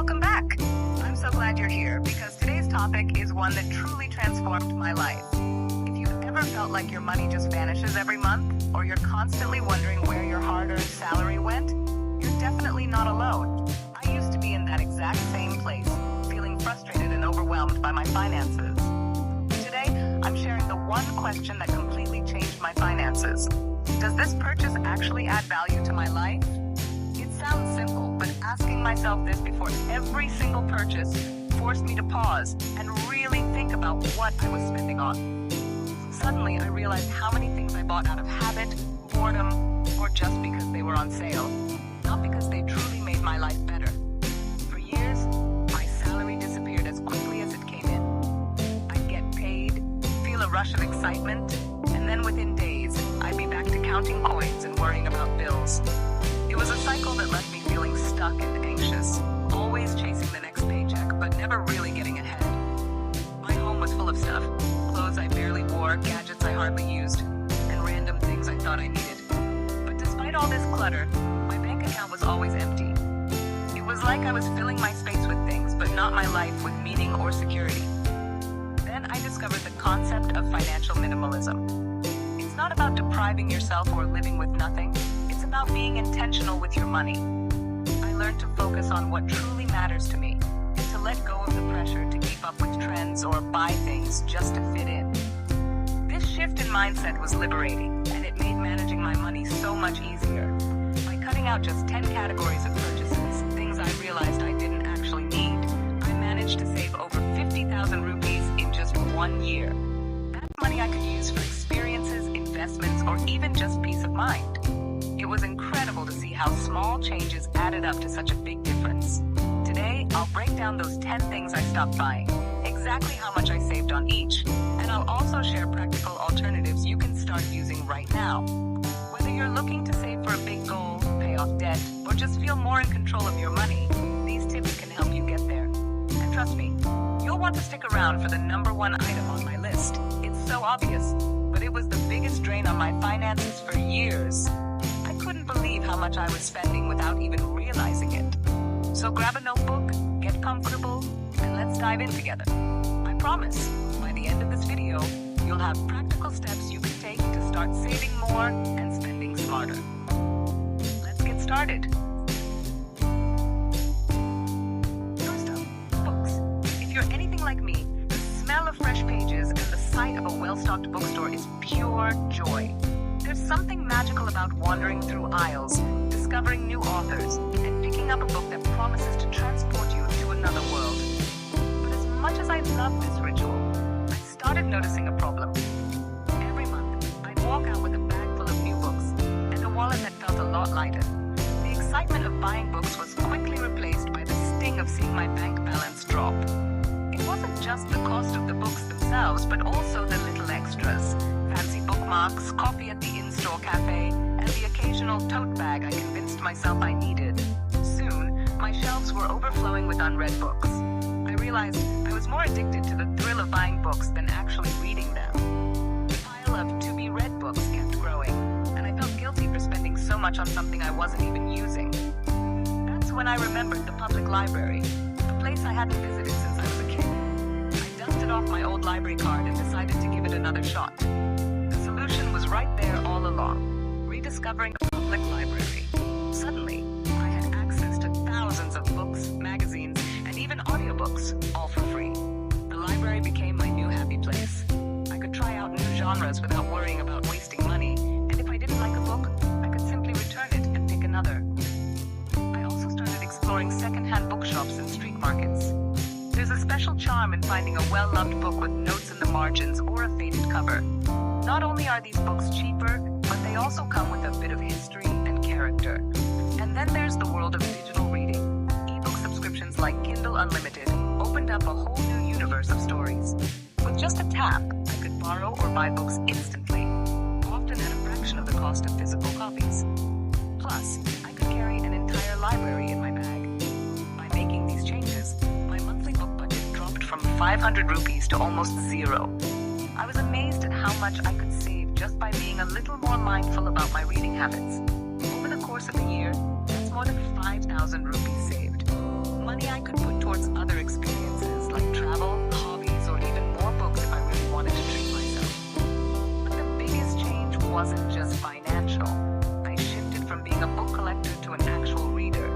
Welcome back. I'm so glad you're here because today's topic is one that truly transformed my life. If you've ever felt like your money just vanishes every month, or you're constantly wondering where your hard-earned salary went, you're definitely not alone. I used to be in that exact same place, feeling frustrated and overwhelmed by my finances. Today, I'm sharing the one question that completely changed my finances. Does this purchase actually add value to my life? It sounds simple, but asking myself this before every single purchase forced me to pause and really think about what I was spending on. Suddenly, I realized how many things I bought out of habit, boredom, or just because they were on sale, not because they truly made my life better. For years, my salary disappeared as quickly as it came in. I'd get paid, feel a rush of excitement, and then within days, I'd be back to counting coins and worrying about bills. It was a cycle that left me feeling stuck and anxious, always chasing the next paycheck, but never really getting ahead. My home was full of stuff, clothes I barely wore, gadgets I hardly used, and random things I thought I needed. But despite all this clutter, my bank account was always empty. It was like I was filling my space with things, but not my life with meaning or security. Then I discovered the concept of financial minimalism. It's not about depriving yourself or living with nothing. It's about being intentional with your money. I learned to focus on what truly matters to me, and to let go of the pressure to keep up with trends or buy things just to fit in. This shift in mindset was liberating, and it made managing my money so much easier. By cutting out just 10 categories of purchases, things I realized I didn't actually need, I managed to save over 50,000 rupees in just 1 year. That's money I could use for experiences, investments, or even just peace of mind. It was incredible to see how small changes added up to such a big difference. Today, I'll break down those 10 things I stopped buying, exactly how much I saved on each, and I'll also share practical alternatives you can start using right now. Whether you're looking to save for a big goal, pay off debt, or just feel more in control of your money, these tips can help you get there. And trust me, you'll want to stick around for the number one item on my list. It's so obvious, but it was the biggest drain on my finances for years. I couldn't believe how much I was spending without even realizing it. So grab a notebook, get comfortable, and let's dive in together. I promise, by the end of this video, you'll have practical steps you can take to start saving more and spending smarter. Let's get started. First up, books. If you're anything like me, the smell of fresh pages and the sight of a well-stocked bookstore is pure joy. There's something magical about wandering through aisles, discovering new authors, and picking up a book that promises to transport you to another world. But as much as I love this ritual, I started noticing a problem. Every month, I'd walk out with a bag full of new books and a wallet that felt a lot lighter. The excitement of buying books was quickly replaced by the sting of seeing my bank balance drop. It wasn't just the cost of the books themselves, but also the little extras. Fancy bookmarks, coffee at the in-store cafe, and the occasional tote bag I convinced myself I needed. Soon, my shelves were overflowing with unread books. I realized I was more addicted to the thrill of buying books than actually reading them. The pile of to-be-read books kept growing, and I felt guilty for spending so much on something I wasn't even using. That's when I remembered the public library, a place I hadn't visited since I was a kid. I dusted off my old library card and decided to give it another shot. The solution was right there all along, rediscovering a public library. Suddenly, I had access to thousands of books, magazines, and even audiobooks, all for free. The library became my new happy place. I could try out new genres without worrying about wasting money, and if I didn't like a book, I could simply return it and pick another. I also started exploring second-hand bookshops and street markets. There's a special charm in finding a well-loved book with notes in the margins or a faded cover. Not only are these books cheaper, but they also come with a bit of history and character. And then there's the world of digital reading. Ebook subscriptions like Kindle Unlimited opened up a whole new universe of stories. With just a tap, I could borrow or buy books instantly, often at a fraction of the cost of physical copies. Plus, I could carry an entire library in my bag. By making these changes, my monthly book budget dropped from 500 rupees to almost zero. I was amazed at how much I could save just by being a little more mindful about my reading habits. Over the course of a year, that's more than 5,000 rupees saved. money I could put towards other experiences like travel, hobbies, or even more books if I really wanted to treat myself. But the biggest change wasn't just financial. I shifted from being a book collector to an actual reader.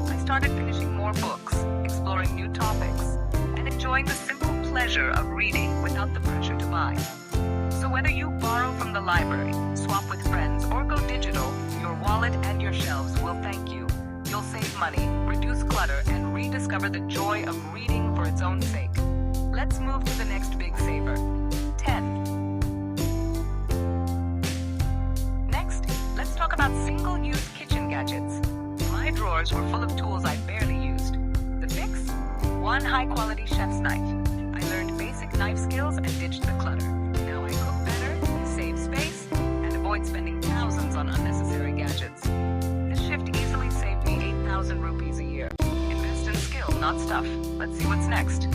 I started finishing more books, exploring new topics, and enjoying the simple pleasure of reading without the pressure to buy. So whether you borrow from the library, swap with friends, or go digital, your wallet and your shelves will thank you. You'll save money, reduce clutter, and rediscover the joy of reading for its own sake. Let's move to the next big saver. 10. Next, let's talk about single-use kitchen gadgets. My drawers were full of tools I barely used. The fix? One high-quality chef's knife. I learned basic knife skills and ditched the clutter. Now I cook better, save space, and avoid spending thousands on unnecessary gadgets. This shift easily saved me 8,000 rupees a year. Invest in skill, not stuff. Let's see what's next.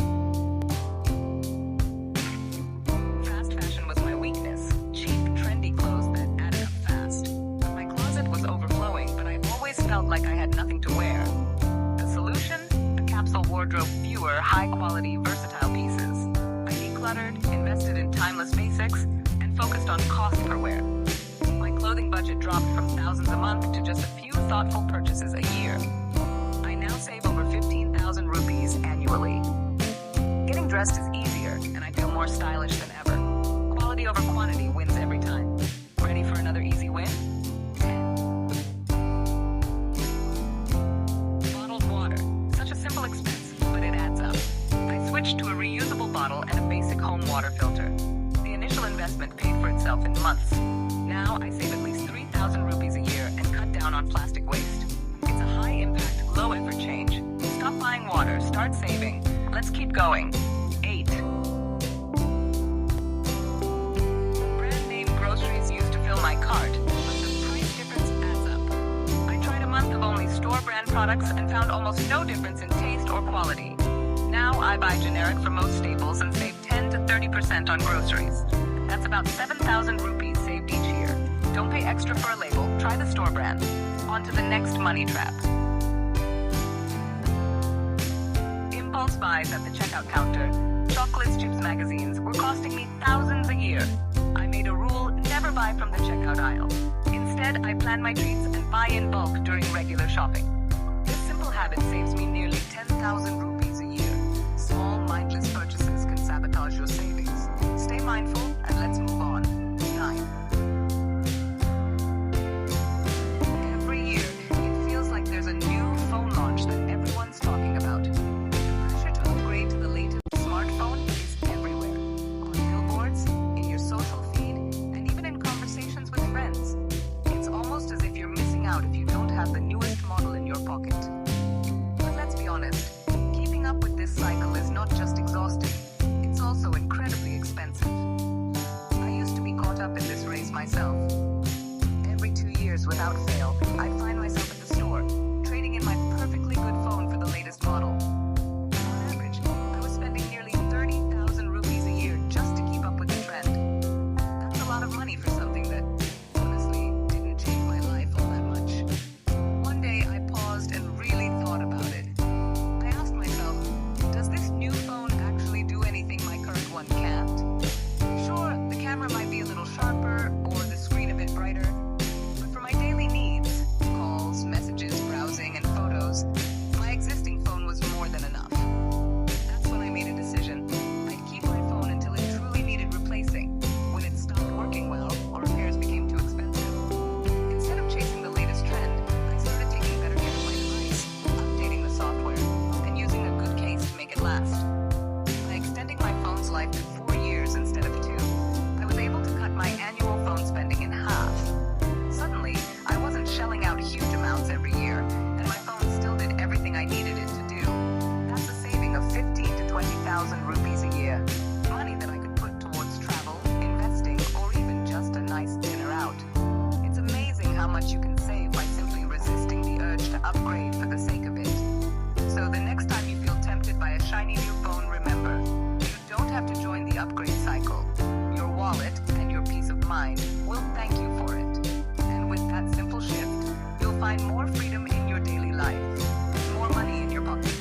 Fast fashion was my weakness. Cheap, trendy clothes that added up fast. My closet was overflowing, but I always felt like I had nothing to wear. The solution? A capsule wardrobe, fewer, high-quality, versatile pieces. I decluttered, invested in timeless basics, and focused on cost per wear. My clothing budget dropped from thousands a month to just a few thoughtful purchases a year. I now save over 15,000 rupees annually. Getting dressed is easier, and I feel more stylish than ever. Quality over quantity wins every time. Ready for another easy win? 10. Bottled water. Such a simple expense, but it adds up. I switched to a reusable bottle and a basic home water filter. The initial investment paid for itself in months. Now I save at least 3,000 rupees a year and cut down on plastic waste. It's a high-impact, low-effort change. Stop buying water, start saving. Let's keep going. 8. Brand name groceries used to fill my cart, but the price difference adds up. I tried a month of only store brand products and found almost no difference in taste or quality. Now I buy generic for most staples and save 10 to 30% on groceries. That's about 7,000 rupees saved each year. Don't pay extra for a label, try the store brand. On to the next money trap. Impulse buys at the checkout counter. Chocolates, chips, magazines were costing me thousands a year. I made a rule, never buy from the checkout aisle. Instead, I plan my treats and buy in bulk during regular shopping. This simple habit saves me nearly 10,000 rupees a year. Small, mindless purchases can sabotage your savings. Stay mindful and let's move on. 9. Every year, it feels like there's a new phone launch that everyone's talking about. The pressure to upgrade to the latest smartphone is everywhere. On billboards, in your social feed, and even in conversations with friends. It's almost as if you're missing out if you don't have the newest model in your pocket. But let's be honest, keeping up with this cycle is not just exhausting, it's also incredibly expensive. I used to be caught up in this race myself. Every 2 years, without fail, I'd find myself at the store, trading in my perfectly good phone for the latest model. On average, I was spending nearly 30,000 rupees a year just to keep up with the trend. That's a lot of money for something that, honestly, didn't change my life all that much. One day, I paused and really thought about it. I asked myself, does this new phone actually do anything my current one can't? Sure, the camera might be a little sharper or the screen a bit brighter, but for my daily needs, calls, messages, browsing, and photos, my existing phone was more than enough. That's when I made a decision. I'd keep my phone until it truly needed replacing, when it stopped working well or repairs became too expensive. Instead of chasing the latest trend, I started taking better care of my device, updating the software, and using a good case to make it last. By extending my phone's life to 4 years instead of 2, I was able to cut my annual phone spending in half. Suddenly, I wasn't shelling out huge amounts every year, and my phone still did everything I needed it to do. That's a saving of 15 to 20,000 rupees a year. Money that I could put towards travel, investing, or even just a nice dinner out. It's amazing how much you can save by simply resisting the urge to upgrade for the sake of it. So the next time you feel tempted by a shiny new phone, remember, you don't have to join the upgrade cycle. Your wallet and your peace of mind will thank you for it. And with that simple shift, you'll find more freedom in your daily life, more money in your pocket.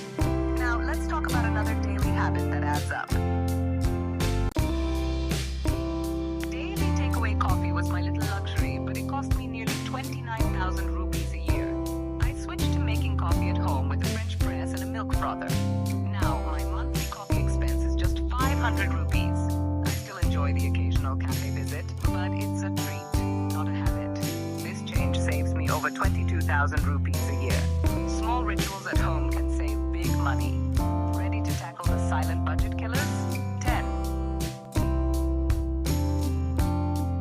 over 22,000 rupees a year. Small rituals at home can save big money. Ready to tackle the silent budget killers? 10.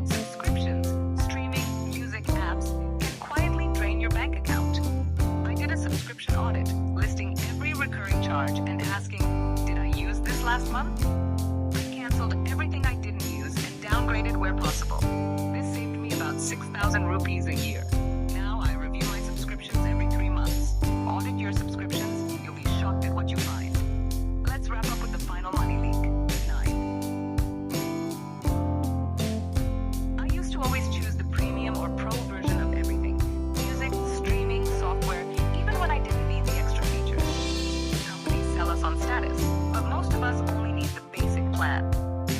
Subscriptions, streaming, music apps can quietly drain your bank account. I did a subscription audit, listing every recurring charge and asking, did I use this last month? I canceled everything I didn't use and downgraded where possible. This saved me about 6,000 rupees a year. Now I review my subscriptions every 3 months. Audit your subscriptions, you'll be shocked at what you find. Let's wrap up with the final money leak. 9. I used to always choose the premium or pro version of everything. Music, streaming, software, even when I didn't need the extra features. Companies sell us on status, but most of us only need the basic plan.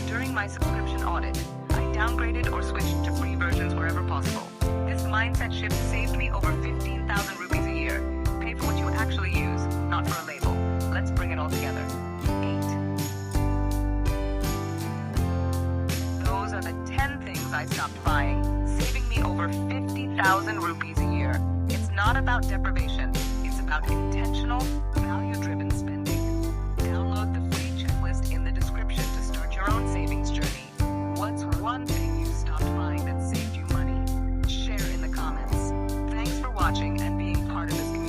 During my subscription audit, I downgraded or switched to free versions wherever possible. This mindset shift saved me over 15,000 rupees a year. Pay for what you actually use, not for a label. Let's bring it all together. 8. Those are the 10 things I stopped buying, saving me over 50,000 rupees a year. It's not about deprivation. It's about intentional, value-driven spending. Download the free checklist in the description to start your own savings journey. What's one thing you stopped buying that saved you money? Share in the comments. Thanks for watching and being part of this community.